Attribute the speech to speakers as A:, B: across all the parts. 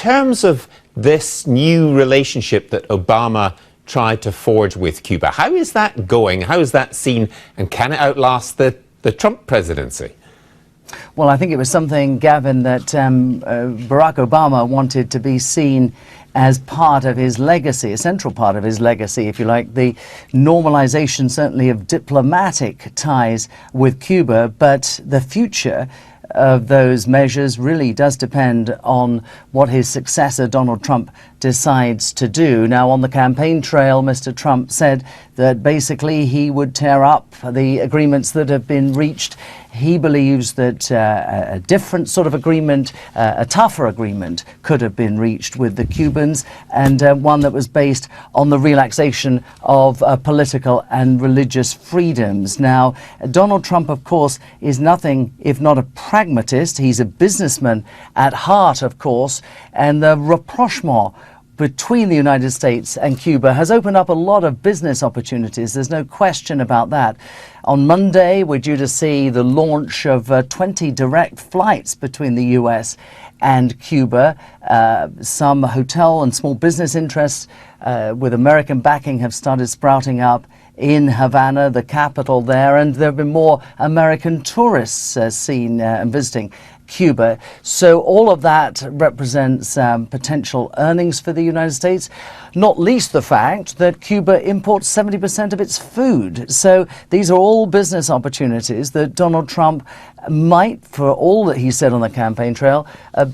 A: terms of this new relationship that Obama tried to forge with Cuba, how is that going? How is that seen? And can it outlast the Trump presidency?
B: Well, I think it was something, Gavin, that Barack Obama wanted to be seen as part of his legacy, a central part of his legacy, if you like, the normalization certainly of diplomatic ties with Cuba, but the future of those measures really does depend on what his successor, Donald Trump, decides to do. Now, on the campaign trail, Mr. Trump said that basically he would tear up the agreements that have been reached. He believes that a different sort of agreement, a tougher agreement, could have been reached with the Cubans, and one that was based on the relaxation of political and religious freedoms. Now, Donald Trump, of course, is nothing if not a pragmatist. He's a businessman at heart, of course, and the rapprochement between the United States and Cuba has opened up a lot of business opportunities. There's no question about that. On Monday, we're due to see the launch of 20 direct flights between the US and Cuba. Some hotel and small business interests with American backing have started sprouting up in Havana, the capital there, and there have been more American tourists seen and visiting Cuba. So all of that represents potential earnings for the United States, not least the fact that Cuba imports 70% of its food. So these are all business opportunities that Donald Trump might, for all that he said on the campaign trail,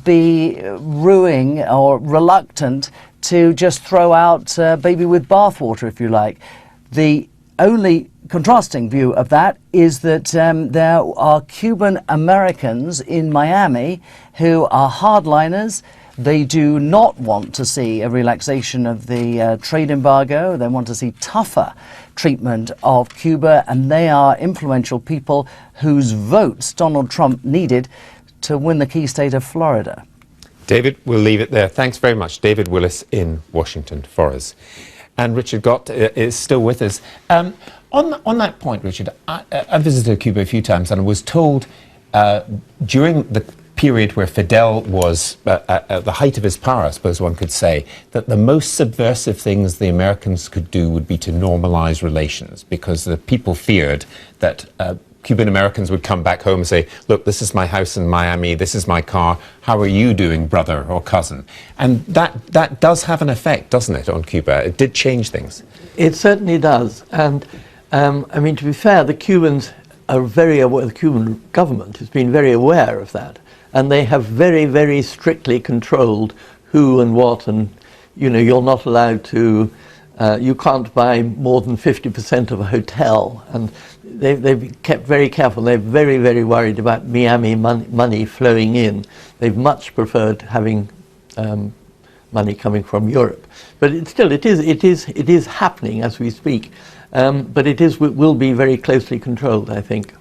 B: be ruining or reluctant to just throw out baby with bathwater, if you like. The only contrasting view of that is that there are Cuban Americans in Miami who are hardliners. They do not want to see a relaxation of the trade embargo. They want to see tougher treatment of Cuba, and they are influential people whose votes Donald Trump needed to win the key state of Florida.
A: David, we'll leave it there. Thanks very much. David Willis in Washington for us. And Richard Gott is still with us. On that point, Richard, I visited Cuba a few times and was told during the period where Fidel was at the height of his power, I suppose one could say, that the most subversive things the Americans could do would be to normalize relations, because the people feared that Cuban Americans would come back home and say, look, this is my house in Miami, this is my car, how are you doing, brother or cousin? And that does have an effect, doesn't it, on Cuba? It did change things.
C: It certainly does. And I mean, to be fair, the Cubans are very aware, the Cuban government has been very aware of that. And they have very, very strictly controlled who and what, and, you know, you're not allowed to, you can't buy more than 50% of a hotel. And they've kept very careful. They're very, very worried about Miami money flowing in. They've much preferred having money coming from Europe. But it is happening as we speak. But will be very closely controlled, I think.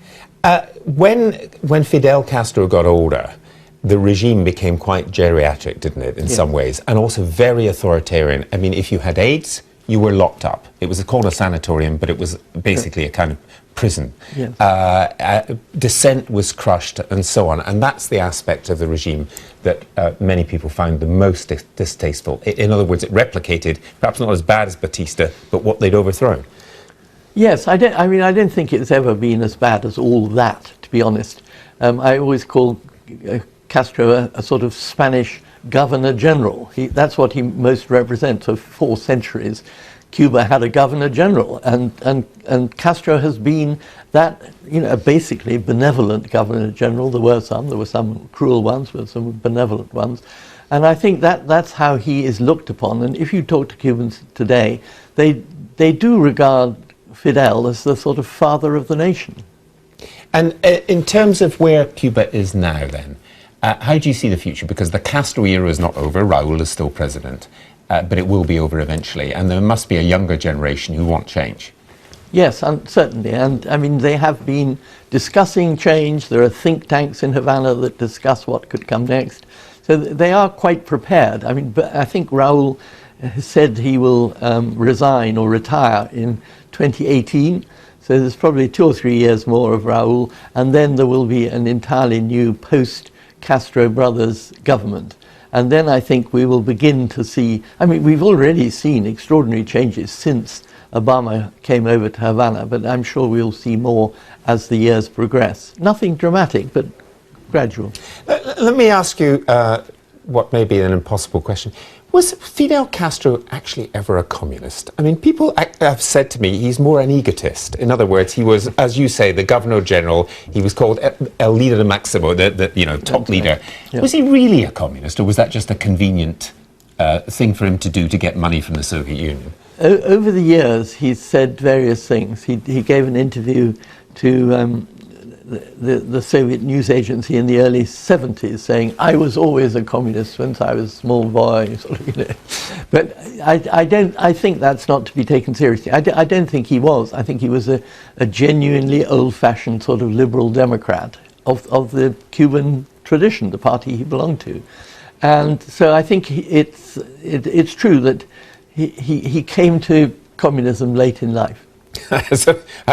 A: When Fidel Castro got older, the regime became quite geriatric, didn't it, in some ways, and also very authoritarian. I mean, if you had AIDS, you were locked up. It was called a sanatorium, but it was basically a kind of prison. Yes. Dissent was crushed and so on, and that's the aspect of the regime that many people found the most distasteful. In other words, it replicated, perhaps not as bad as Batista, but what they'd overthrown.
C: Yes, I don't think it's ever been as bad as all that, to be honest. I always call Castro a sort of Spanish governor general. That's what he most represents. For 4 centuries, Cuba had a governor general, and Castro has been that, you know, basically benevolent governor general. There were some cruel ones, but some benevolent ones. And I think that's how he is looked upon. And if you talk to Cubans today, they do regard Fidel as the sort of father of the nation.
A: And in terms of where Cuba is now, then, how do you see the future? Because the Castro era is not over. Raúl is still president, but it will be over eventually. And there must be a younger generation who want change.
C: Yes, certainly. And I mean, they have been discussing change. There are think tanks in Havana that discuss what could come next. So they are quite prepared. I mean, but I think Raúl has said he will resign or retire in 2018. So there's probably 2 or 3 years more of Raúl, and then there will be an entirely new post-Castro brothers government. And then I think we will begin to see, I mean, we've already seen extraordinary changes since Obama came over to Havana, but I'm sure we'll see more as the years progress. Nothing dramatic, but gradual.
A: Let me ask you what may be an impossible question. Was Fidel Castro actually ever a communist? I mean, people have said to me he's more an egotist. In other words, he was, as you say, the Governor General. He was called El Líder Máximo, the top leader.
C: Yeah.
A: Was he really a communist, or was that just a convenient thing for him to do to get money from the Soviet Union?
C: Over the years, he's said various things. He gave an interview to the Soviet news agency in the early 70s saying, I was always a communist since I was a small boy. Sort of, you know. But I think that's not to be taken seriously. I don't think he was. I think he was a genuinely old-fashioned sort of liberal Democrat of the Cuban tradition, the party he belonged to. And so I think it's true that he came to communism late in life.
A: as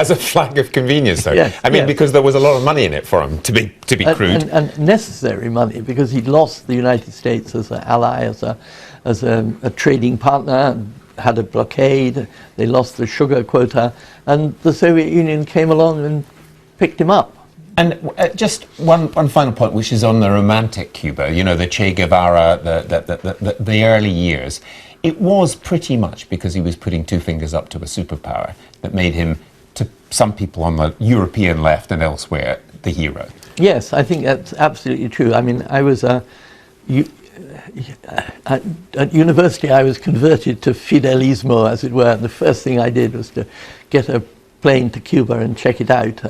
A: a flag of convenience, though.
C: Yes,
A: I mean,
C: yes.
A: Because there was a lot of money in it for him, to be crude.
C: And necessary money, because he'd lost the United States as an ally, as a trading partner, had a blockade, they lost the sugar quota, and the Soviet Union came along and picked him up.
A: And just one final point, which is on the romantic Cuba, you know, the Che Guevara, the early years. It was pretty much because he was putting two fingers up to a superpower that made him, to some people on the European left and elsewhere, the hero.
C: Yes, I think that's absolutely true. I mean, I was at university, I was converted to Fidelismo, as it were, and the first thing I did was to get a plane to Cuba and check it out.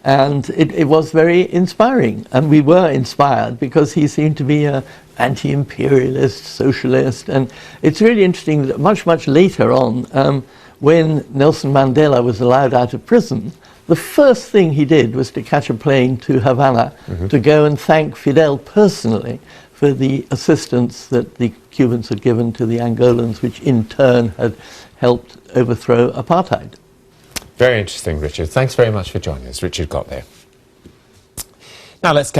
C: And it was very inspiring, and we were inspired because he seemed to be an anti-imperialist, socialist, and it's really interesting that much later on, when Nelson Mandela was allowed out of prison, the first thing he did was to catch a plane to Havana to go and thank Fidel personally for the assistance that the Cubans had given to the Angolans, which in turn had helped overthrow apartheid.
A: Very interesting, Richard. Thanks very much for joining us. Richard got there. Now let's